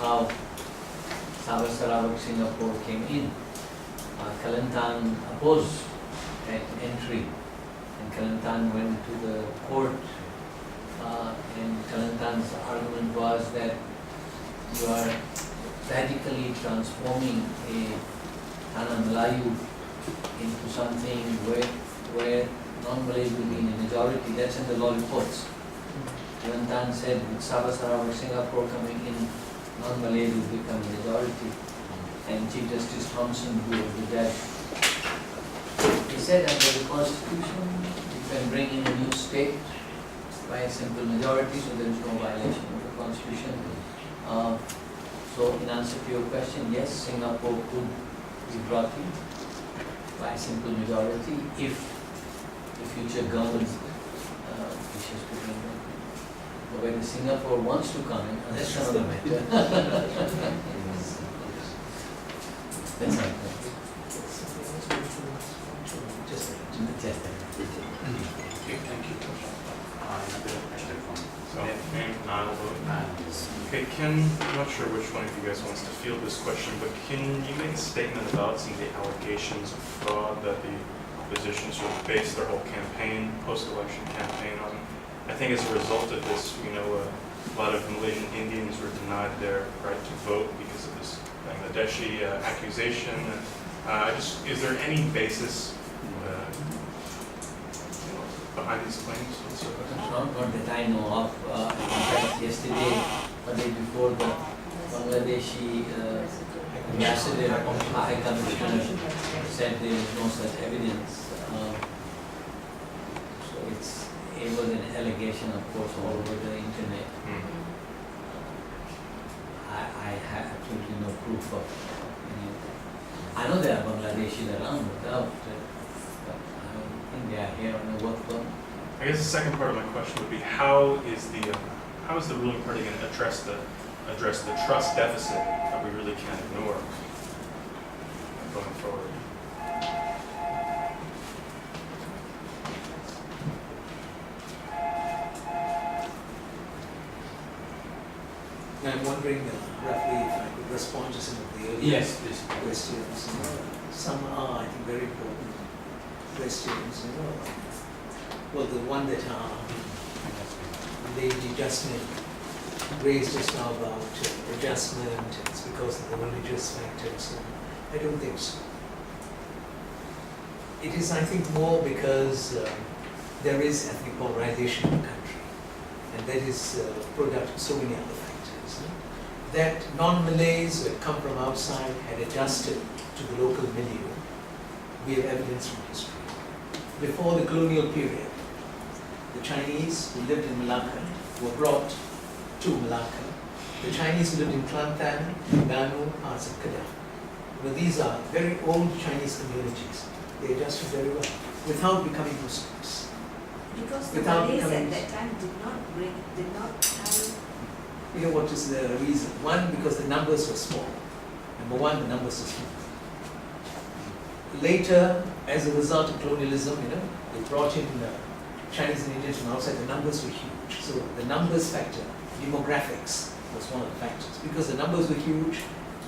how Sabah Sarawak Singapore came in. Kelantan opposed entry, and Kelantan went to the court, and Kelantan's argument was that you are radically transforming a Tanah Melayu into something where non-Malays will be in a majority. That's in the law reports. Kelantan said with Sabah Sarawak Singapore coming in, non-Malays will become a majority. And Chief Justice Thompson, who was the judge, he said under the Constitution, you can bring in a new state by a simple majority, so there is no violation of the Constitution. So in answer to your question, yes, Singapore could be brought in by a simple majority if the future government wishes to bring them. But whether Singapore wants to come in, that's another matter. That's right. Just a Okay, thank you. Okay, Ken, I'm not sure which one of you guys wants to field this question, but can you make a statement about some of the allegations of fraud that the opposition sort of based their whole campaign, post-election campaign on? I think as a result of this, we know a lot of Malaysian Indians were denied their right to vote because of this Bangladeshi accusation. Is there any basis behind these claims? Not that I know of. In fact, yesterday, or day before, the Bangladeshi ambassador, High Commissioner, said there is no such evidence. So it was an allegation, of course, all over the internet. I have absolutely no proof of any of that. I know there are Bangladeshis around, but I don't think they are here on the work permit. I guess the second part of my question would be how is the ruling party going to address the trust deficit that we really can't ignore going forward? Now I'm wondering roughly if I could respond to some of the earlier Yes, please. questions. Some are, I think, very important questions. Well, the one that Lady Jasmine raised just now about adjustment, it's because of the religious factors. I don't think so. It is, I think, more because there is ethnic polarization in the country, and that is a product of so many other factors. That non-Malays who had come from outside had adjusted to the local milieu. We have evidence from history. Before the colonial period, the Chinese who lived in Malacca were brought to Malacca. The Chinese who lived in Kelantan, Terengganu, parts of Kedah. Well, these are very old Chinese communities. They adjusted very well without becoming Muslims. Because the Without Malays becoming- at that time did not have. You know what is the reason? One, because the numbers were small. Number one, the numbers were small. Later, as a result of colonialism, they brought in Chinese and Indians from outside. The numbers were huge. So the numbers factor, demographics, was one of the factors. Because the numbers were huge,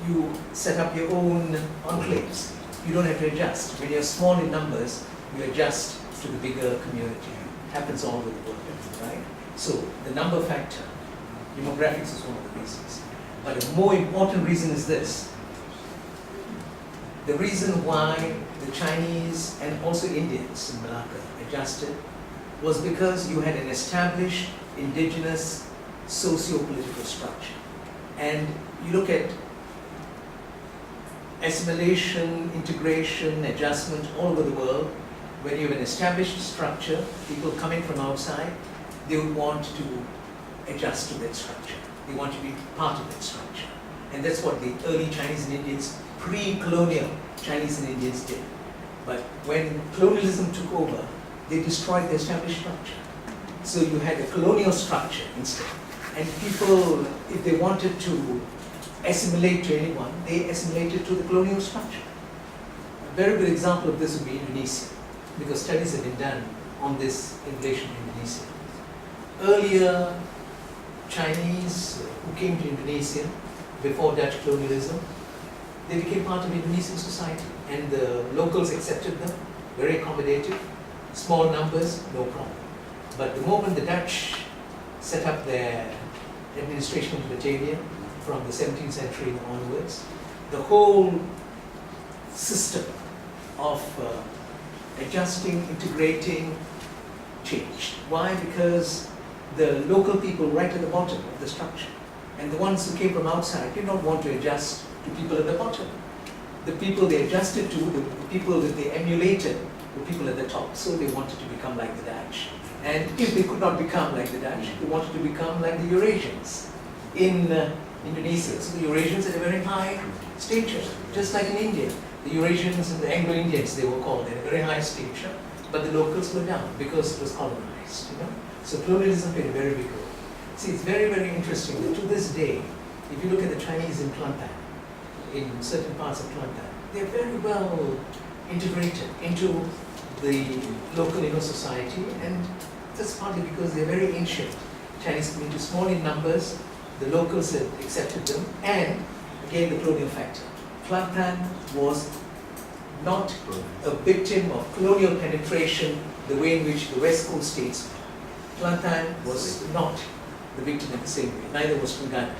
you set up your own enclaves. You don't have to adjust. When you're small in numbers, you adjust to the bigger community. It happens all over the world, right? So the number factor, demographics is one of the reasons. But a more important reason is this. The reason why the Chinese and also Indians in Malacca adjusted was because you had an established indigenous socio-political structure. And you look at assimilation, integration, adjustment all over the world, when you have an established structure, people coming from outside, they would want to adjust to that structure. They want to be part of that structure. And that's what the early Chinese and Indians, pre-colonial Chinese and Indians did. But when colonialism took over, they destroyed the established structure. So you had a colonial structure instead. And people, if they wanted to assimilate to anyone, they assimilated to the colonial structure. A very good example of this would be Indonesia, because studies have been done on this in relation to Indonesia. Earlier, Chinese who came to Indonesia before Dutch colonialism. They became part of Indonesian society, and the locals accepted them, very accommodative, small numbers, no problem. But the moment the Dutch set up their administration in Batavia from the 17th century onwards, the whole system of adjusting, integrating changed. Why? Because the local people right at the bottom of the structure, and the ones who came from outside did not want to adjust to people at the bottom. The people they adjusted to, the people that they emulated, were people at the top. So they wanted to become like the Dutch. And if they could not become like the Dutch, they wanted to become like the Eurasians in Indonesia. So the Eurasians had a very high stature, just like in India. The Eurasians and the Anglo-Indians, they were called, they had a very high stature, but the locals were down because it was colonized, you know. So colonialism played a very big role. See, it's very, very interesting that to this day, if you look at the Chinese in Kelantan, in certain parts of Kelantan, they're very well integrated into the local society, and that's partly because they're very ancient. Chinese community, small in numbers, the locals had accepted them, and again the colonial factor. Kelantan was not a victim of colonial penetration the way in which the West Coast states were. Kelantan was not the victim in the same way, neither was Terengganu.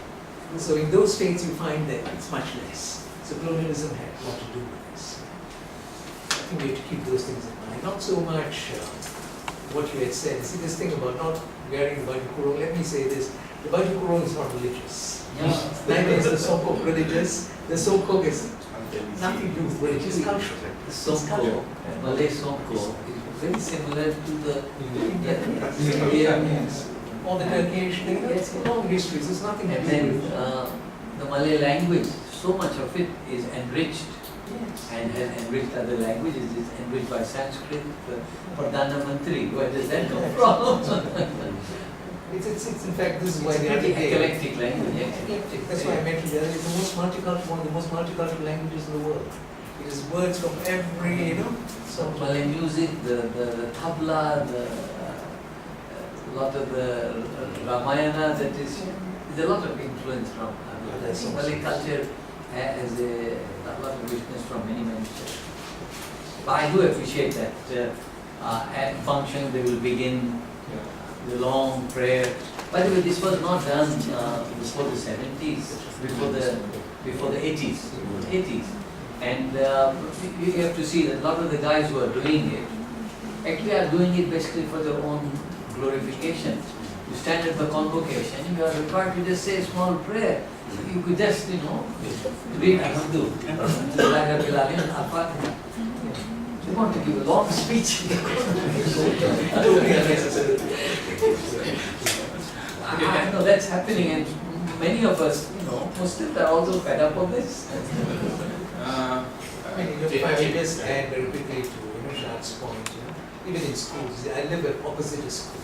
So in those states you find that it's much less. So colonialism had a lot to do with this. I think we have to keep those things in mind. Not so much what you had said. See, this thing about not wearing the baju kurung, let me say this. The baju kurung is not religious. Neither is the songkok religious. The songkok is nothing to do with religious culture. The Songko, Malay Songko, is very similar to the Indian. All the Turkish, it's long histories, there's nothing to And do then with the Malay language, so much of it is enriched Yes. and has enriched other languages. It's enriched by Sanskrit, the Perdana Menteri. Where does that come from? It's in fact, this is why It's the a other pretty day. eclectic language. Eclectic. That's why I mentioned the other day, it's the most multicultural, one of the most multicultural languages in the world. It is words from every, So Malay music, the tabla, lot of the Ramayana, that is, there's a lot of influence from That's Malay culture has a lot of richness from many sources. But I do appreciate that at function they will begin the long prayer. By the way, this was not done before the 70s, before the 80s. And you have to see that a lot of the guys who are doing it actually are doing it basically for their own glorification. You stand at the convocation, you are required to just say a small prayer. You could just, read Alhamdu. You want to give a long speech. I know that's happening, and many of us, Muslims are also fed up of this. I mean, if I may just add very quickly to Shah's point, even in schools, I live at opposite a school,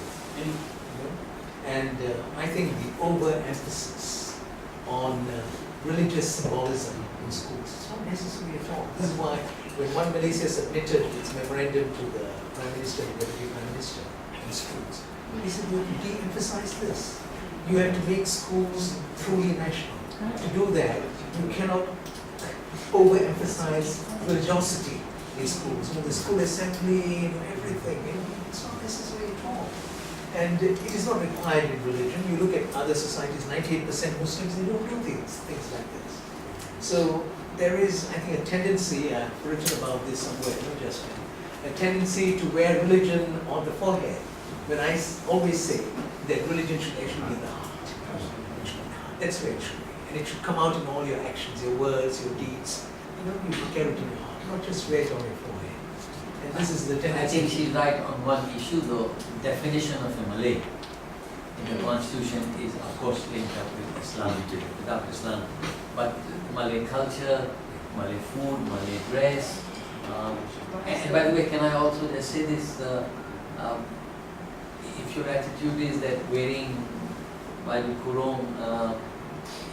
and I think the overemphasis on religious symbolism in schools is not necessary at all. This is why when One Malaysia submitted its memorandum to the Prime Minister and Deputy Prime Minister in schools, they said you have to de-emphasize this. You have to make schools truly national. To do that, you cannot overemphasize religiosity in schools. The school assembly, everything, it's not necessary at all. And it is not required in religion. You look at other societies, 98% Muslims, they don't do things like this. So there is, I think, a tendency, I've written about this somewhere, Justin, a tendency to wear religion on the forehead. When I always say that religion should actually be in the heart. That's where it should be. And it should come out in all your actions, your words, your deeds. You should carry it in your heart, not just wear it on your forehead. And this is the I tendency. think she's right on one issue though. Definition of a Malay in the constitution is of course linked up with Islam, without Islam. But Malay culture, Malay food, Malay dress. And by the way, can I also just say this? If your attitude is that wearing baju kurung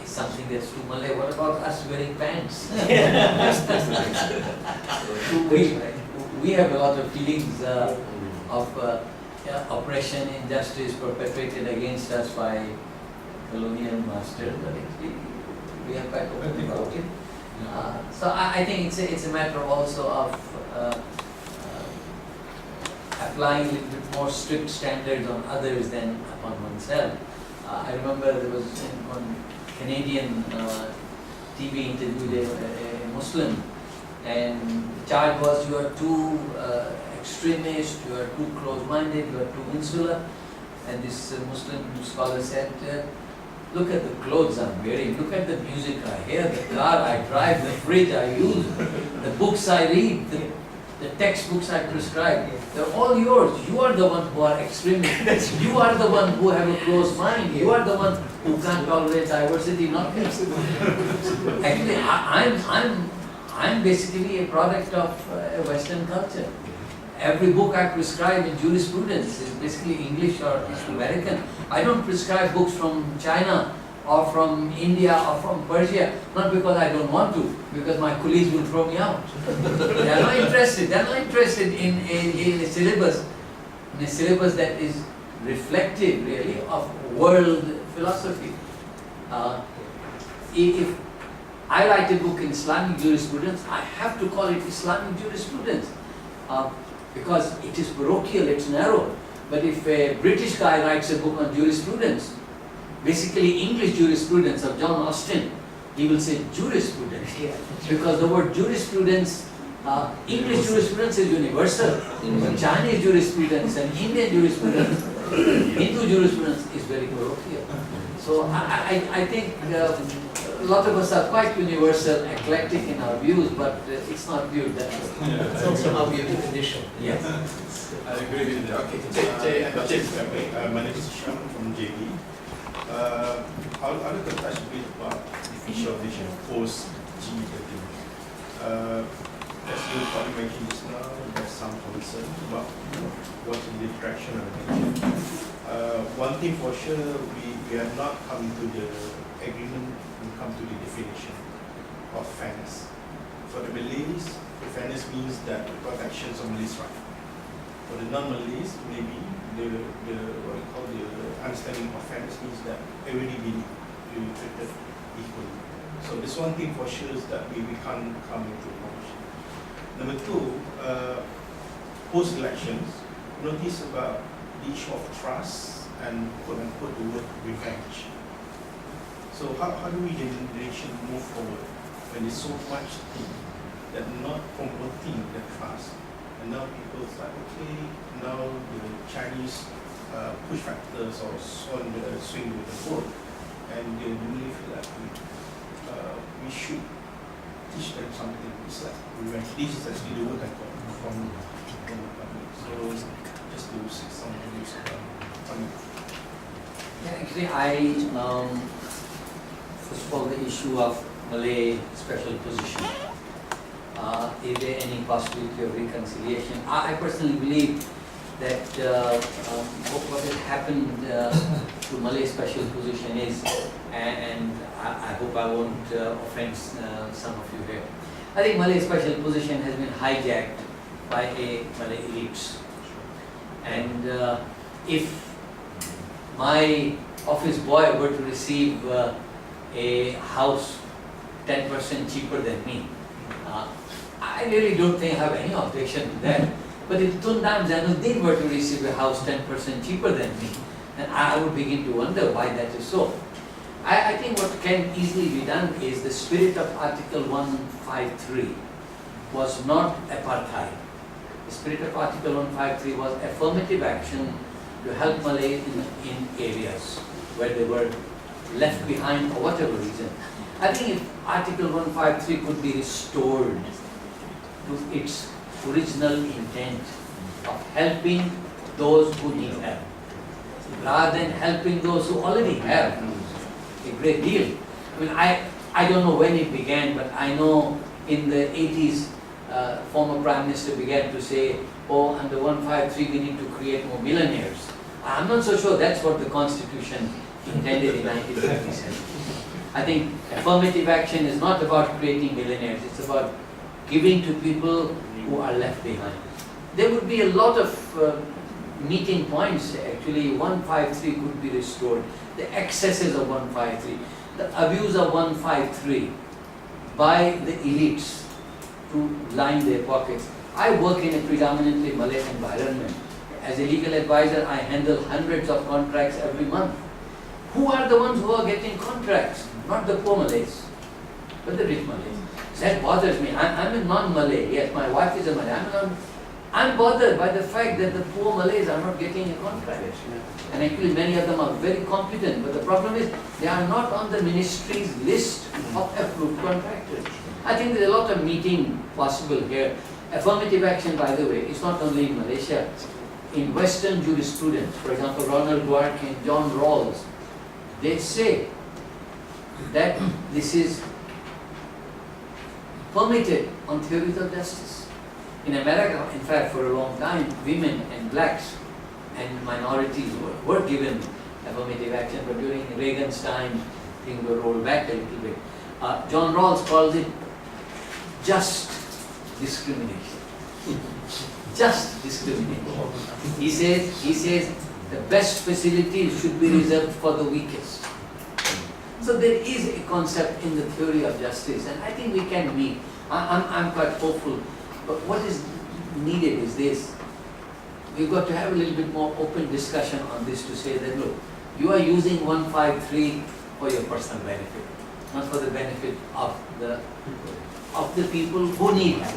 is something that's too Malay, what about us wearing pants? We have a lot of feelings of oppression, injustice perpetrated against us by colonial masters, but actually We are quite open about it. So I think it's a matter also of applying a little bit more strict standards on others than upon oneself. I remember there was one Canadian TV interviewed a Muslim, and the charge was you are too extremist, you are too close-minded, you are too insular. And this Muslim scholar said, look at the clothes I'm wearing, look at the music I hear, the car I drive, the fridge I use, the books I read, the textbooks I prescribe. They're all yours. You are the one who are extremists. You are the one who have a closed mind. You are the one who can't tolerate diversity, not me. Actually, I'm basically a product of Western culture. Every book I prescribe in jurisprudence is basically English or American. I don't prescribe books from China or from India or from Persia, not because I don't want to, because my colleagues will throw me out. They are not interested. They are not interested in a syllabus that is reflective, really, of world philosophy. If I write a book in Islamic jurisprudence, I have to call it Islamic jurisprudence. Because it is parochial, it's narrow. But if a British guy writes a book on jurisprudence, basically English jurisprudence of John Austin, he will say jurisprudence. Because the word jurisprudence, English jurisprudence is universal. But Chinese jurisprudence and Indian jurisprudence, Hindu jurisprudence is very parochial. So I think a lot of us are quite universal, eclectic in our views, but it's not viewed that way. It's also how we are conditioned. Yes. I agree with that. Okay, my name is Sham from JB. I'd like to touch a bit about the future of vision post G13. As you probably mentioned just now, there's some concern about what is the direction of attention. One thing for sure, we have not come to the agreement when it comes to the definition of fairness. For the Malays, fairness means that the protections of Malays' right. For the non-Malays, maybe the what we call the understanding of fairness means that everybody being treated equally. So this one thing for sure is that we can't come into a conclusion. Number two, post-elections, notice about the issue of trust and quote-unquote the word revenge. So how do we in the nation move forward when there's so much thing that not promoting the trust? And now people start, okay, now the Chinese push factors or on the swing with the vote, and they really feel like we should teach them something. It's like revenge. This is actually the word I got from the public. So just to say something on it. Yeah, actually, first of all, the issue of Malay special position. Is there any possibility of reconciliation? I personally believe that what has happened to Malay special position is, and I hope I won't offend some of you here. I think Malay special position has been hijacked by a Malay elites. And if my office boy were to receive a house 10% cheaper than me, I really don't think I have any objection to that. But if Tun Dam Zainuddin were to receive a house 10% cheaper than me, then I would begin to wonder why that is so. I think what can easily be done is the spirit of Article 153 was not apartheid. The spirit of Article 153 was affirmative action to help Malays in areas where they were left behind for whatever reason. I think if Article 153 could be restored to its original intent of helping those who need help, rather than helping those who already have a great deal. I mean, I don't know when it began, but I know in the 80s, former Prime Minister began to say, oh, under 153 we need to create more millionaires. I'm not so sure that's what the Constitution intended in 1957. I think affirmative action is not about creating millionaires, it's about giving to people who are left behind. There would be a lot of meeting points, actually 153 could be restored. The excesses of 153, the abuse of 153 by the elites to line their pockets. I work in a predominantly Malay environment. As a legal advisor, I handle hundreds of contracts every month. Who are the ones who are getting contracts? Not the poor Malays, but the rich Malays. That bothers me. I'm a non-Malay. Yes, my wife is a Malay. I'm bothered by the fact that the poor Malays are not getting a contract. And actually many of them are very competent, but the problem is they are not on the ministry's list of approved contractors. I think there's a lot of meeting possible here. Affirmative action, by the way, is not only in Malaysia. In Western jurisprudence, for example, Ronald Dworkin and John Rawls, they say that this is permitted on theories of justice. In America, in fact, for a long time, women and blacks and minorities were given affirmative action, but during Reagan's time, things were rolled back a little bit. John Rawls calls it just discrimination. Just discrimination. He says the best facilities should be reserved for the weakest. So there is a concept in the theory of justice, and I think we can meet. I'm quite hopeful. But what is needed is this. We've got to have a little bit more open discussion on this to say that, look, you are using 153 for your personal benefit, not for the benefit of the people who need help.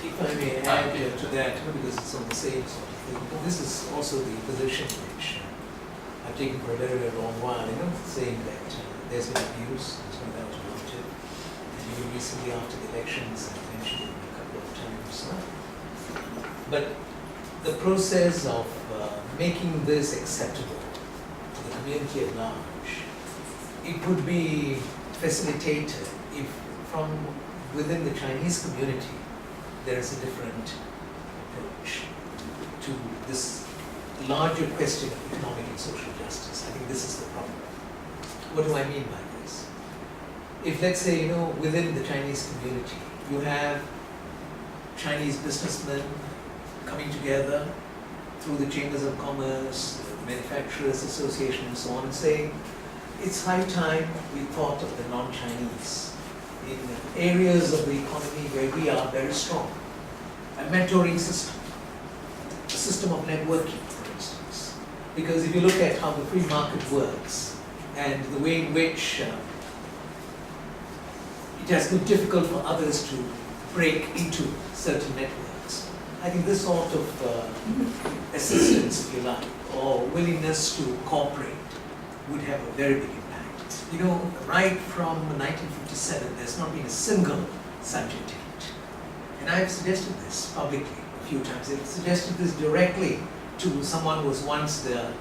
If I may add to that, because it's on the same sort of thing, but this is also the position which I've taken for a very, very long while, saying that there's been abuse, there's no doubt about it. And even recently after the elections, I mentioned it a couple of times. But the process of making this acceptable to the community at large, it would be facilitated if from within the Chinese community there is a different approach to this larger question of economic and social justice. I think this is the problem. What do I mean by this? If, let's say, within the Chinese community, you have Chinese businessmen coming together through the chambers of commerce, the manufacturers association and so on, and saying, it's high time we thought of the non-Chinese in areas of the economy where we are very strong. A mentoring system, a system of networking, for instance. Because if you look at how the free market works and the way in which it has been difficult for others to break into certain networks, I think this sort of assistance, if you like, or willingness to cooperate would have a very big impact. Right from 1957, there's not been a single such attempt. And I've suggested this publicly a few times. I've suggested this directly to someone who was once the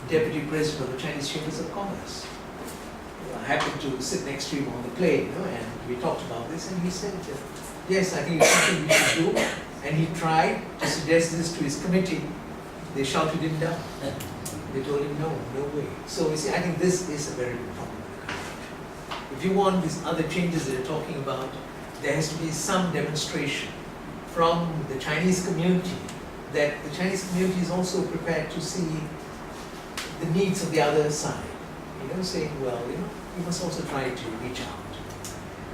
deputy president of the Chinese Chambers of Commerce. I happened to sit next to him on the plane, and we talked about this, and he said, yes, I think it's something we should do. And he tried to suggest this to his committee. They shouted him down. They told him, no way. So you see, I think this is a very big problem in the country. If you want these other changes that you're talking about, there has to be some demonstration from the Chinese community that the Chinese community is also prepared to see the needs of the other side. Saying, well, we must also try to reach out.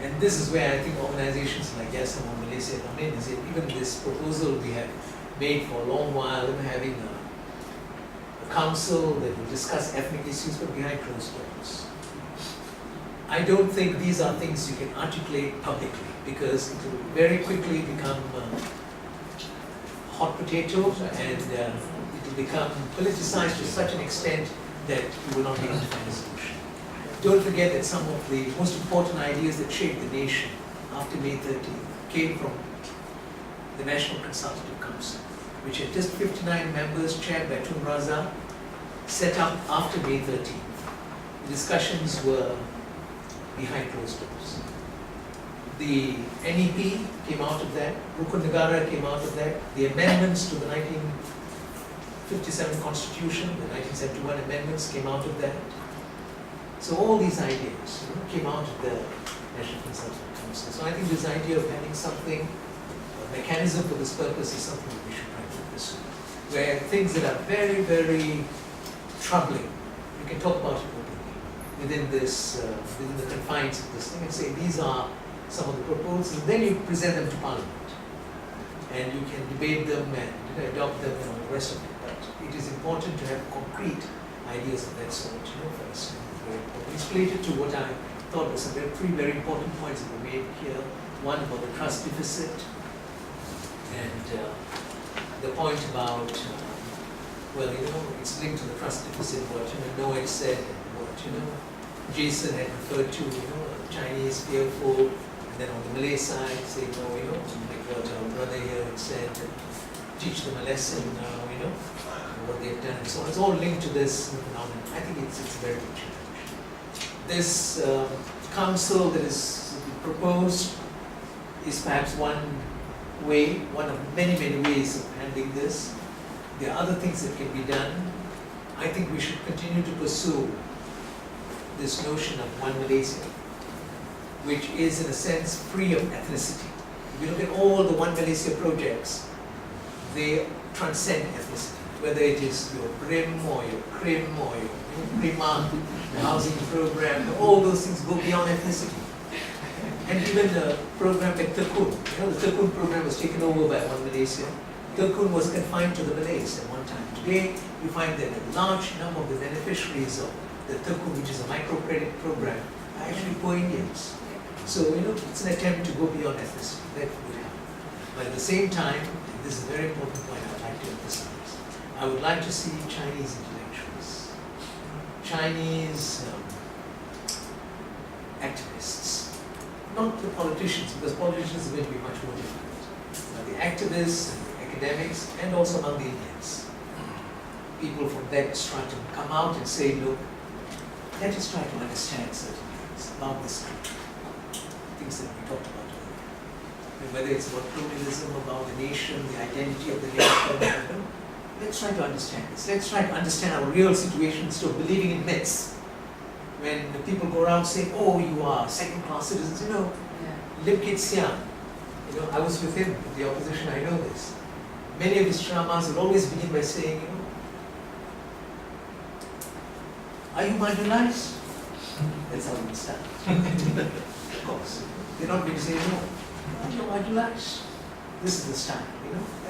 And this is where I think organizations like Yasalam Malaysia come in, is that even this proposal we have made for a long while, having a council that will discuss ethnic issues but behind closed doors. I don't think these are things you can articulate publicly, because it will very quickly become hot potato, and it will become politicized to such an extent that you will not be able to find a solution. Don't forget that some of the most important ideas that shaped the nation after May 13 came from the National Consultative Council, which had just 59 members chaired by Tun Razak, set up after May 13th. The discussions were behind closed doors. The NEP came out of that, Rukun Negara came out of that, the amendments to the 1957 Constitution, the 1971 amendments came out of that. So all these ideas came out of the National Consultative Council. So I think this idea of having something mechanism for this purpose is something that we should try to pursue. Where things that are very, very troubling, you can talk about it openly within this, within the confines of this thing, and say these are some of the proposals, and then you present them to Parliament, and you can debate them and adopt them and all the rest of it. But it is important to have concrete ideas of that sort, first. Very important. It's related to what I thought was some three very important points that were made here. One about the trust deficit, and the point about, well, it's linked to the trust deficit, what Noel said, and what, Jason had referred to, Chinese fearful, and then on the Malay side, saying, like what our brother here had said, teach them a lesson, what they've done, and so on. It's all linked to this phenomenon. I think it's a very good challenge. This council that is proposed is perhaps one way, one of many, many ways of handling this. There are other things that can be done. I think we should continue to pursue this notion of one Malaysia, which is in a sense free of ethnicity. If you look at all the One Malaysia projects, they transcend ethnicity. Whether it is your BRIM or your CRIM or your PRIMA, the housing program, all those things go beyond ethnicity. And even the program like Tekun, the Tekun program was taken over by One Malaysia. Tekun was confined to the Malays at one time. Today, you find that a large number of the beneficiaries of the Tekun, which is a microcredit program, are actually poor Indians. So, it's an attempt to go beyond ethnicity. That would happen. But at the same time, and this is a very important point I'd like to emphasize, I would like to see Chinese intellectuals, Chinese activists, not the politicians, because politicians are going to be much more difficult, but the activists and the academics, and also among the Indians. People from that stratum come out and say, look, let us try to understand certain things about this country, things that we talked about earlier. And whether it's about pluralism, about the nation, the identity of the nation, let's try to understand this. Let's try to understand our real situation instead of believing in myths. When the people go around saying, oh, you are second-class citizens, Lim Kit Siang, I was with him in the opposition, I know this. Many of his dramas would always begin by saying, are you marginalized? That's how we start. Of course. They're not going to say, no, are you marginalized? This is the style,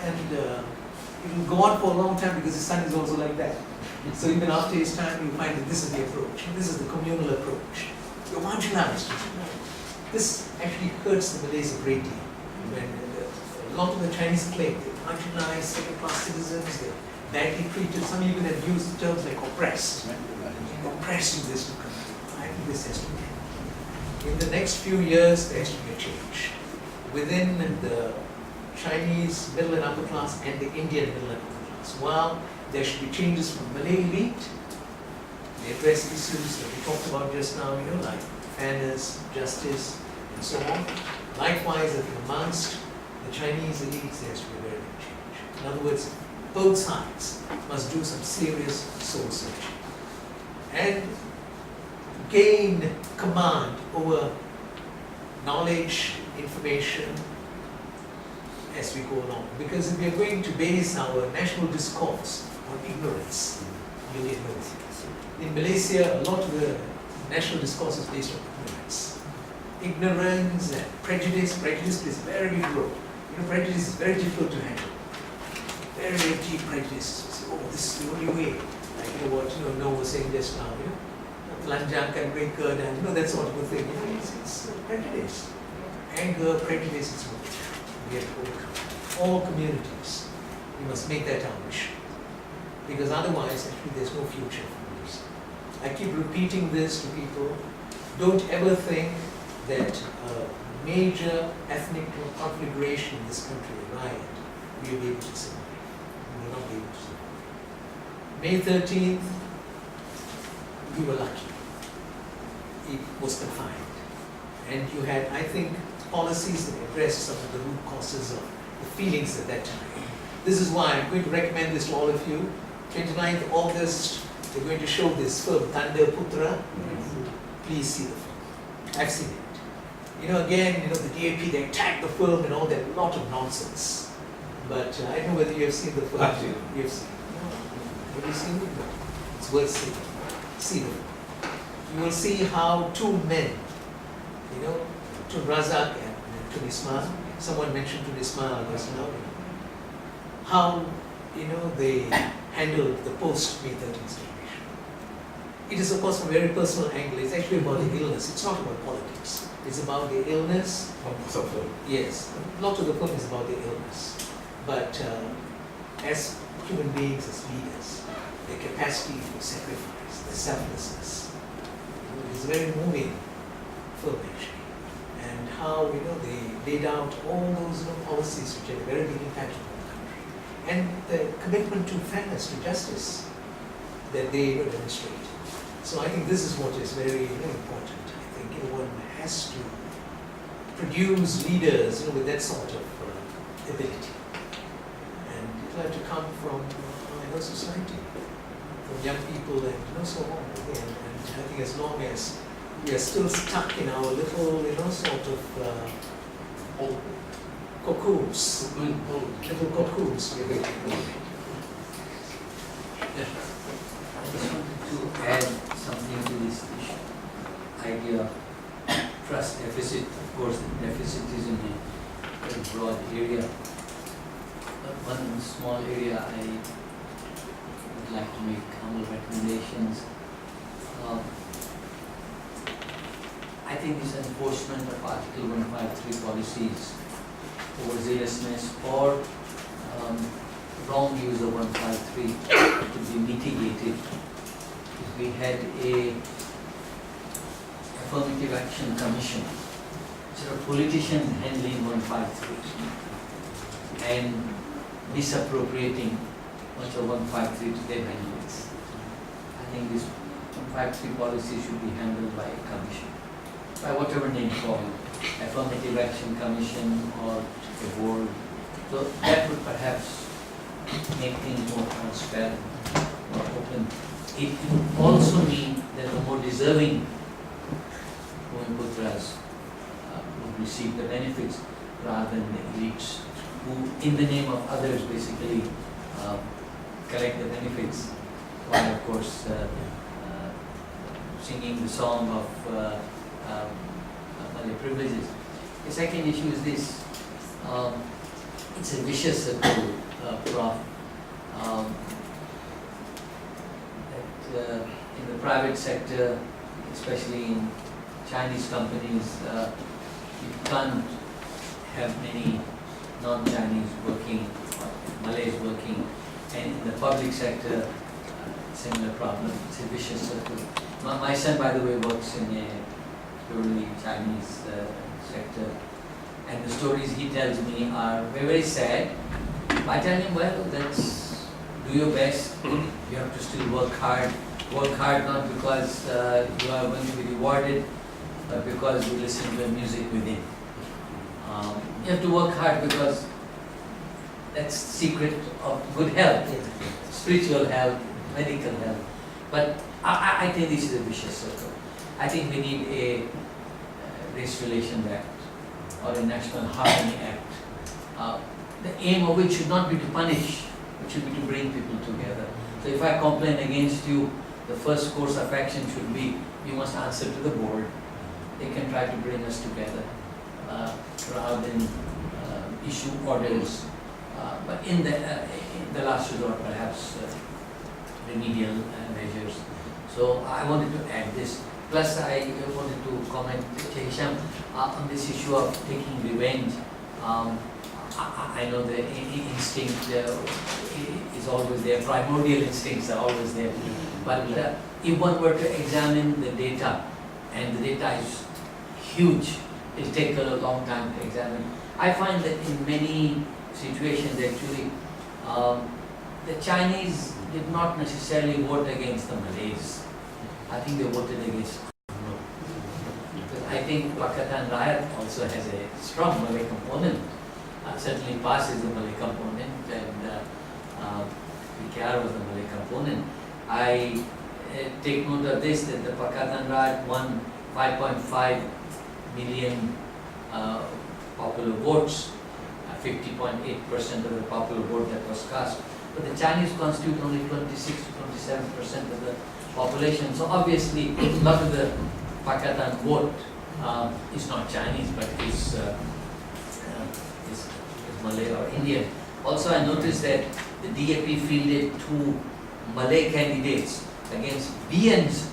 and it will go on for a long time because his son is also like that. So even after his time, you find that this is the approach. This is the communal approach. You're marginalized. This actually hurts the Malays a great deal. When a lot of the Chinese claim they're marginalized, second-class citizens, they're badly treated. Some even have used terms like oppressed. Oppressed in this country. I think this has to end. In the next few years, there has to be a change. Within the Chinese middle and upper class and the Indian middle and upper class. While there should be changes from Malay elite, they address issues that we talked about just now, like fairness, justice, and so on. Likewise, amongst the Chinese elites, there has to be a very big change. In other words, both sides must do some serious soul searching and gain command over knowledge, information, as we go along. Because if we are going to base our national discourse on ignorance, you'll get nowhere. In Malaysia, a lot of the national discourse is based on ignorance. Ignorance and prejudice. Prejudice plays a very big role. Prejudice is very difficult to handle. Very, very deep prejudice. You say, oh, this is the only way. Like what Noah was saying just now, telanjangkan mereka dan that sort of a thing. It's prejudice. Anger, prejudice, is what we have to overcome. All communities, we must make that our mission. Because otherwise, actually, there's no future for this. I keep repeating this to people. Don't ever think that a major ethnic conflagration in this country, a riot, we will be able to survive. We will not be able to survive. May 13th, we were lucky. It was confined. And you had, I think, policies that addressed some of the root causes of the feelings at that time. This is why I'm going to recommend this to all of you. 29th August, we're going to show this film, Tanda Putra. Please see the film. I've seen it. Again, the DAP, they attack the film and all that, lot of nonsense. But I don't know whether you have seen the film. I've seen it. You have seen it? No. Have you seen it? No. It's worth seeing. See it. You will see how two men, Tun Razak and Tun Ismail, someone mentioned Tun Ismail just now, how, they handled the post-May 13th situation. It is, of course, from a very personal angle. It's actually about the illness. It's not about politics. It's about the illness. Yes, a lot of the film is about the illness. But as human beings, as leaders, their capacity to sacrifice, their selflessness, it's a very moving film actually. And how they laid out all those policies which had a very big impact on the country, and the commitment to fairness, to justice that they demonstrate. So I think this is what is very important. I think one has to produce leaders with that sort of ability. And it will have to come from society, from young people and so on. And I think as long as we are still stuck in our little, sort of cocoons, little cocoons, we are going to I just wanted to add something to this issue, idea of trust deficit. Of course, the deficit is in a very broad area. But one small area I would like to make humble recommendations. I think this enforcement of Article 153 policies, overzealousness or wrong use of 153 could be mitigated if we had a affirmative action commission instead of politicians handling 153 and misappropriating much of 153 to their benefits. I think this 153 policy should be handled by a commission, by whatever name called, affirmative action commission or a board. So that would perhaps make things more transparent, more open. It would also mean that the more deserving Bhumiputras would receive the benefits rather than the elites who, in the name of others, basically collect the benefits, while of course singing the song of Malay privileges. The second issue is this. It's a vicious circle, Prof. That in the private sector, especially in Chinese companies, you can't have many non-Chinese working, or Malays working, and in the public sector, similar problem. It's a vicious circle. My son, by the way, works in a purely Chinese sector, and the stories he tells me are very, very sad. I tell him, well, that's, do your best, you have to still work hard not because you are going to be rewarded, but because you listen to the music within. You have to work hard because that's the secret of good health, spiritual health, medical health. But I think this is a vicious circle. I think we need a Race Relations Act or a National Harmony Act. The aim of which should not be to punish, it should be to bring people together. So if I complain against you, the first course of action should be, you must answer to the board. They can try to bring us together rather than issue orders. But in the last resort, perhaps remedial measures. So I wanted to add this. Plus, I wanted to comment, Hisham, on this issue of taking revenge. I know the instinct is always there, primordial instincts are always there. But if one were to examine the data, and the data is huge, it will take a long time to examine. I find that in many situations actually, the Chinese did not necessarily vote against the Malays. I think they voted against UMNO. Because I think Pakatan Riot also has a strong Malay component. Certainly PAS is a Malay component, and PKR was a Malay component. I take note of this, that the Pakatan Riot won 5.5 million popular votes, 50.8% of the popular vote that was cast. But the Chinese constitute only 26 to 27% of the population. So obviously, a lot of the Pakatan vote is not Chinese, but is Malay or Indian. Also, I noticed that the DAP fielded 2 Malay candidates against BN's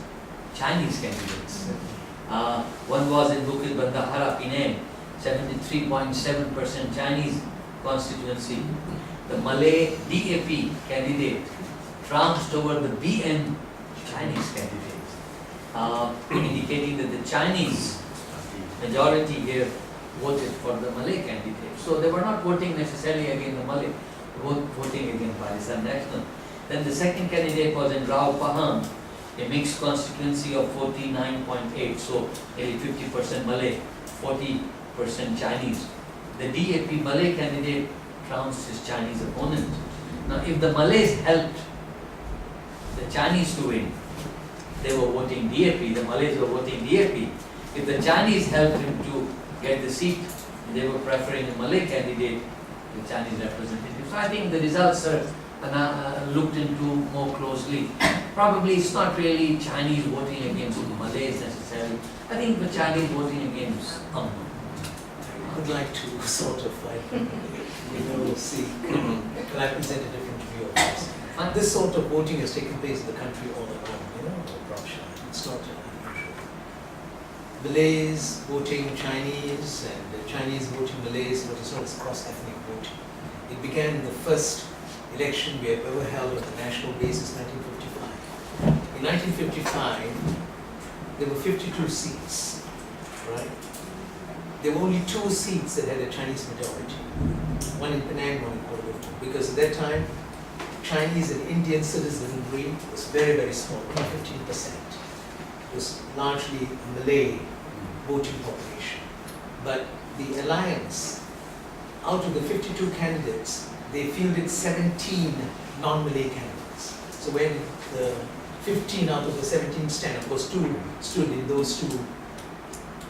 Chinese candidates. One was in Bukit Bandahara, Penang, 73.7% Chinese constituency. The Malay DAP candidate trounced over the BN Chinese candidate, indicating that the Chinese majority here voted for the Malay candidate. So they were not voting necessarily against the Malay, voting against Barisan Nasional. Then the second candidate was in Rao Pahang, a mixed constituency of 49.8, so nearly 50% Malay, 40% Chinese. The DAP Malay candidate trounced his Chinese opponent. Now, if the Malays helped the Chinese to win, they were voting DAP, the Malays were voting DAP. If the Chinese helped him to get the seat, they were preferring a Malay candidate, the Chinese representative. So I think the results are looked into more closely. Probably it's not really Chinese voting against the Malays necessarily. I think the Chinese voting against UMNO. I would like to sort of, see, can I present a different view of this? Fine. This sort of voting has taken place in the country all around, Russia. It's not unusual. Malays voting Chinese and Chinese voting Malays, but it's not cross-ethnic voting. It began in the first election we have ever held on a national basis, 1955. In 1955, there were 52 seats, right? There were only 2 seats that had a Chinese majority. One in Penang, one in Kuala Lumpur. Because at that time, Chinese and Indian citizenry was very, very small, only 15%. It was largely a Malay voting population. But the alliance, out of the 52 candidates, they fielded 17 non-Malay candidates. So when the 15 out of the 17 stand, of course 2 stood in those 2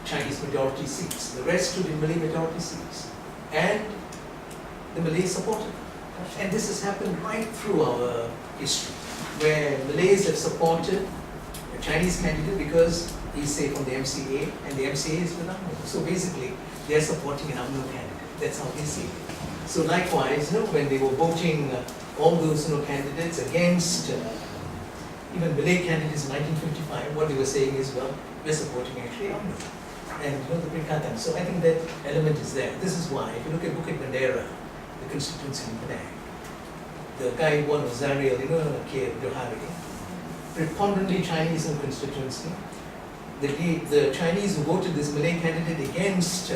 Chinese majority seats. The rest stood in Malay majority seats. And the Malays supported them. And this has happened right through our history, where Malays have supported a Chinese candidate because he's, say, from the MCA, and the MCA is with UMNO. So basically, they're supporting an UMNO candidate. That's how they see it. So likewise, when they were voting all those candidates against even Malay candidates in 1955, what they were saying is, well, we're supporting actually UMNO. And the Perikatan. So I think that element is there. This is why, if you look at Bukit Bandera, the constituency in Penang, the guy who won was Zariel, K. Johari, preponderantly Chinese in constituency. The Chinese who voted this Malay candidate against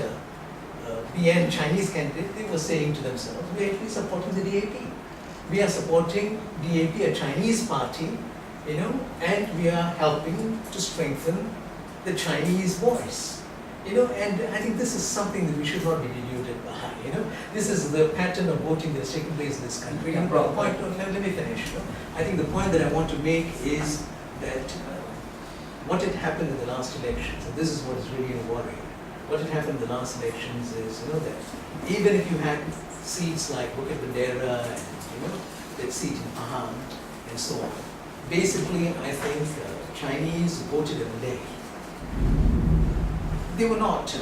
BN Chinese candidate, they were saying to themselves, we're actually supporting the DAP. We are supporting DAP, a Chinese party, and we are helping to strengthen the Chinese voice. And I think this is something that we should not be deluded by. This is the pattern of voting that's taking place in this country. And the point, let me finish. I think the point that I want to make is that what had happened in the last elections, and this is what is really worrying. What had happened in the last elections is, that even if you had seats like Bukit Bandera and that seat in Pahang and so on, basically I think Chinese voted a Malay. They were not,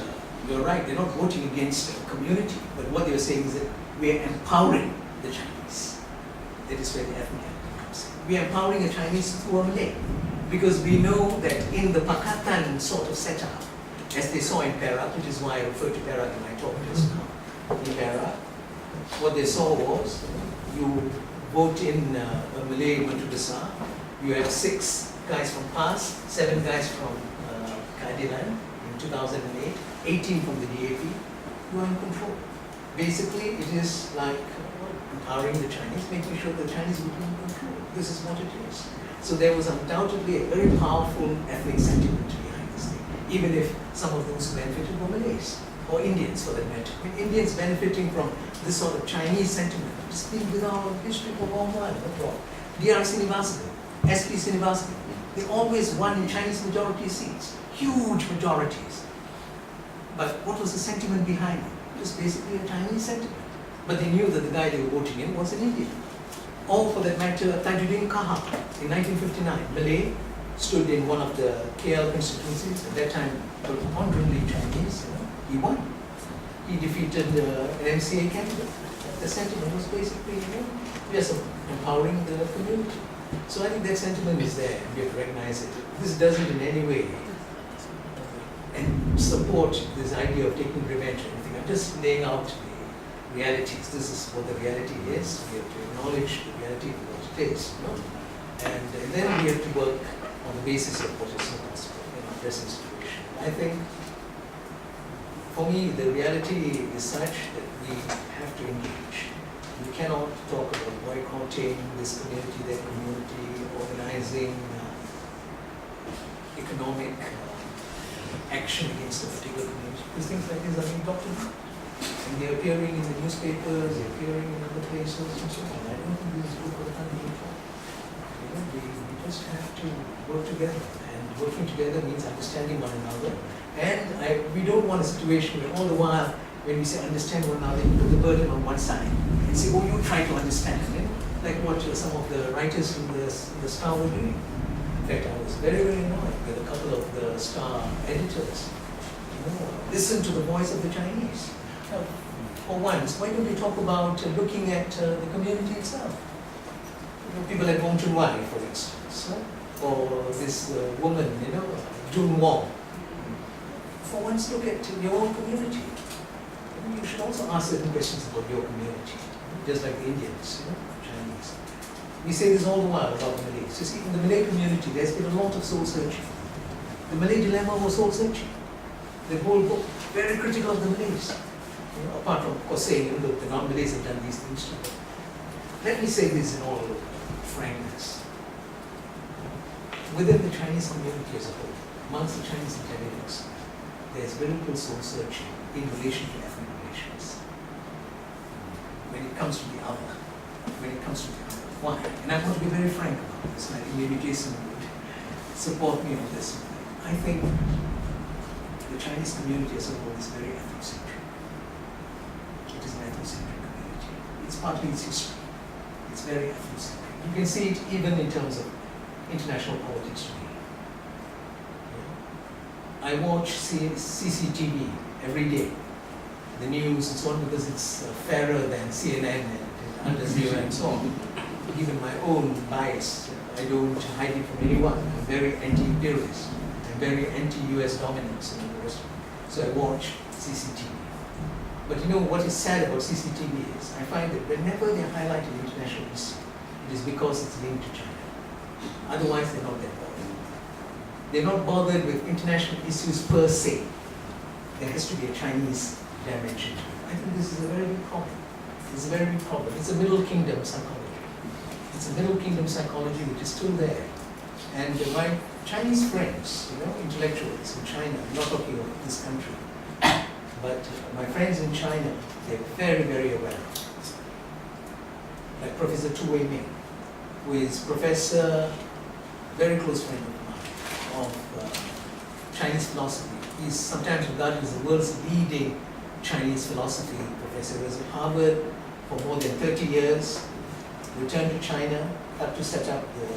you're right, they're not voting against a community, but what they were saying is that we are empowering the Chinese. That is where the ethnic element comes in. We are empowering a Chinese through a Malay, because we know that in the Pakatan sort of setup, as they saw in Perak, which is why I referred to Perak in my talk just now. In Perak, what they saw was, you vote in a Malay Menteri Besar, you have 6 guys from PAS, 7 guys from Keadilan, 2008, 18 from the DAP, who are in control. Basically, it is like empowering the Chinese, making sure the Chinese will be in control. This is what it is. So there was undoubtedly a very powerful ethnic sentiment behind this thing, even if some of those who benefited were Malays, or Indians for that matter. Indians benefiting from this sort of Chinese sentiment, it's been with our history for a long while, no problem. DR Srinivasan, SP Srinivasan, they always won in Chinese majority seats. Huge majorities. But what was the sentiment behind it? It was basically a Chinese sentiment. But they knew that the guy they were voting in was an Indian. Or for that matter, Tajuddin Kaha in 1959, Malay, stood in one of the KL constituencies, at that time preponderantly Chinese, he won. He defeated an MCA candidate. The sentiment was basically, we are empowering the community. So I think that sentiment is there, and we have to recognize it. This doesn't in any way and support this idea of taking revenge or anything. I'm just laying out the realities. This is what the reality is. We have to acknowledge the reality of what it is, and then we have to work on the basis of what is not possible in our present situation. I think, for me, the reality is such that we have to engage. We cannot talk about boycotting this community, that community, organizing economic action against a particular community. Because things like this are being talked about. And they're appearing in the newspapers, they're appearing in other places, and so on. I don't think this is good for the country at all. We just have to work together. And working together means understanding one another. And we don't want a situation where all the while, when we say understand one another, you put the burden on one side and say, oh, you try to understand. Like what some of the writers in the Star were doing. In fact, I was very, very annoyed with a couple of the Star editors. Listen to the voice of the Chinese. For once, why don't we talk about looking at the community itself? People like Wong Chun Wai, for instance, or this woman, Jun Wong. For once, look at your own community. You should also ask certain questions about your community, just like the Indians, Chinese. We say this all the while about the Malays. You see, in the Malay community, there's been a lot of soul searching. The Malay dilemma was soul searching. The whole book, very critical of the Malays. Apart from, of course, saying, look, the non-Malays have done these things too. Let me say this in all frankness. Within the Chinese community as a whole, amongst the Chinese intelligence, there's very little soul searching in relation to ethnic relations. When it comes to the other, why? And I want to be very frank about this, and I think maybe Jason would support me on this. I think the Chinese community as a whole is very ethnocentric. It is an ethnocentric community. It's partly its history. It's very ethnocentric. You can see it even in terms of international politics today. I watch CCTV every day, the news and so on, because it's fairer than CNN and Al Jazeera and so on. Given my own bias, I don't hide it from anyone. I'm very anti-imperialist. I'm very anti-US dominance and the rest of it. So I watch CCTV. But what is sad about CCTV is, I find that whenever they highlight an international issue, it is because it's linked to China. Otherwise, they're not that bothered. They're not bothered with international issues per se. There has to be a Chinese dimension to it. I think this is a very big problem. It's a very big problem. It's a Middle Kingdom psychology. It's a Middle Kingdom psychology which is still there. And my Chinese friends, intellectuals in China, I'm not talking of this country, but my friends in China, they're very, very aware. Like Professor Tu Weiming, who is professor, very close friend of mine, of Chinese philosophy. He's sometimes regarded as the world's leading Chinese philosophy professor. He was at Harvard for more than 30 years, returned to China, helped to set up the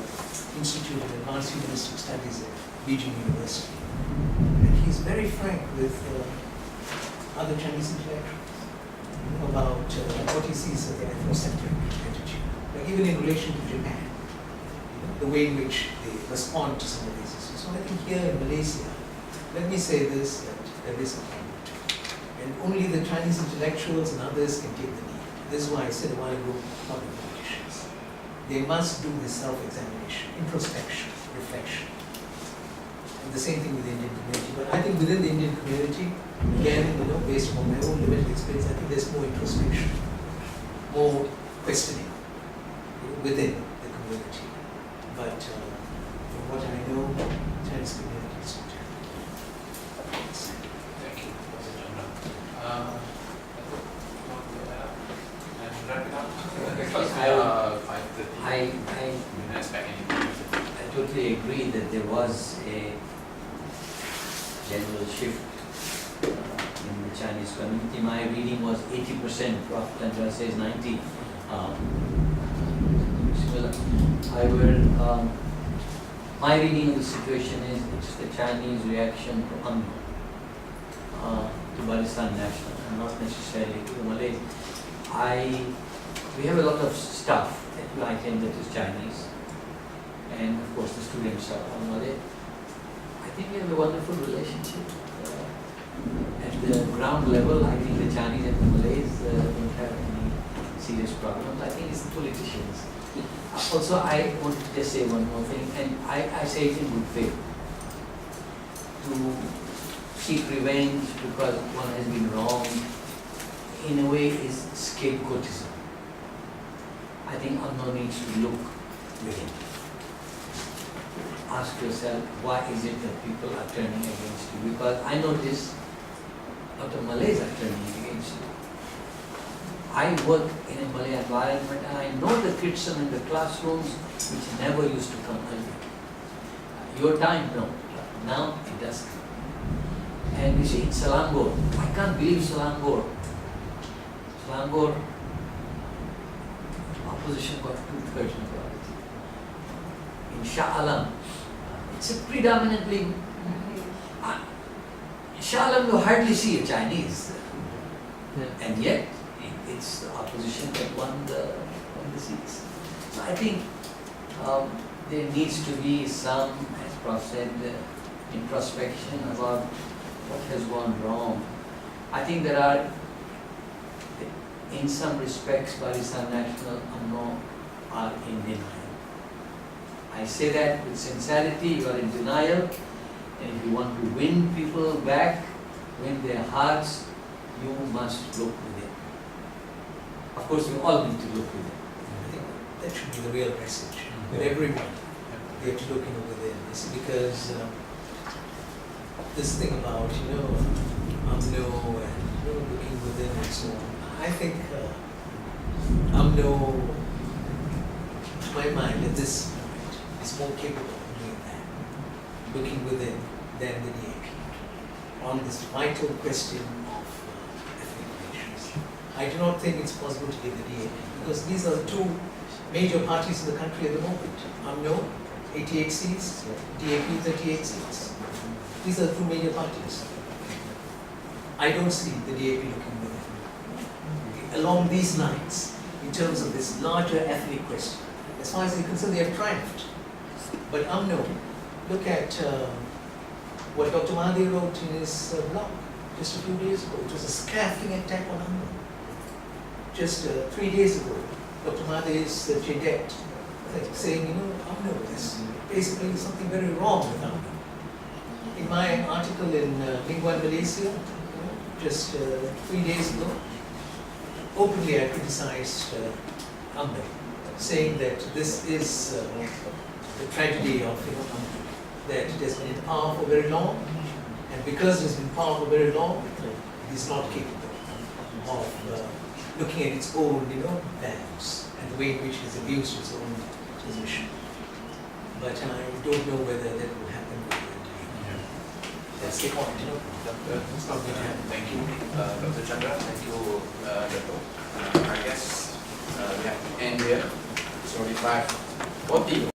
Institute of Advanced Humanistic Studies at Beijing University. And he's very frank with other Chinese intellectuals about what he sees as the ethnocentric attitude. Like even in relation to Japan, the way in which they respond to some of these issues. So I think here in Malaysia, let me say this, that there is a problem. And only the Chinese intellectuals and others can take the lead. This is why I said a while ago, not the politicians. They must do this self-examination, introspection, reflection. And the same thing with the Indian community. But I think within the Indian community, again, based on my own limited experience, I think there's more introspection, more questioning within the community. But from what I know, Chinese community is not. Thank you, Professor Chandra. And wrap it up. Because we are 5:30. We didn't expect anything. I totally agree that there was a general shift in the Chinese community. My reading was 80%, Prof. Chandra says 90. Similar. My reading of the situation is it's the Chinese reaction to to Barisan National, and not necessarily to the Malays. We have a lot of staff at UITM that is Chinese, and of course the students are all Malay. I think we have a wonderful relationship. At the ground level, I think the Chinese and the Malays don't have any serious problems. I think it's the politicians. Also, I want to just say one more thing, and I say it in good faith. To seek revenge because one has been wrong, in a way, is scapegoatism. I think UMNO needs to look within. Ask yourself, why is it that people are turning against you? Because I notice a lot of Malays are turning against you. I work in a Malay environment and I know the criticism in the classrooms which never used to come earlier. Your time, no. Now it does come. And you see, in Selangor, I can't believe Selangor. Selangor, opposition got 2/3 majority. In Shah Alam, it's a predominantly, Shah Alam you hardly see a Chinese. And yet, it's the opposition that won the seats. So I think there needs to be some, as Prof said, introspection about what has gone wrong. I think there are, in some respects, Barisan National UMNO are in denial. I say that with sincerity, you are in denial, and if you want to win people back, win their hearts, you must look within. Of course, we all need to look within. I think that should be the real message. With everyone, they have to look within. It's because this thing about, UMNO and looking within and so on. I think UMNO, to my mind, at this point, is more capable of doing that, looking within, than the DAP on this vital question of ethnic relations. I do not think it's possible to get the DAP because these are the two major parties in the country at the moment. UMNO, 88 seats, DAP, 38 seats. These are the two major parties. I don't see the DAP looking within. Along these lines, in terms of this larger ethnic question, as far as they're concerned, they have triumphed. But UMNO, look at what Dr. Mahathir wrote in his blog just a few days ago. It was a scathing attack on UMNO. Just 3 days ago, Dr. Mahathir's JDET saying, UMNO, there's basically something very wrong with UMNO. In my article in Lingua Malaysia, just 3 days ago, openly I criticized UMNO, saying that this is the tragedy of UMNO, that it has been in power for very long, and because it has been in power for very long, it is not capable of looking at its own values and the way in which it has abused its own position. But I don't know whether that will happen with the DAP. That's the point, It's not going to happen. Thank you, Dr. Chandra. Thank you, Dato. I guess we have to end here. It's already 5:40.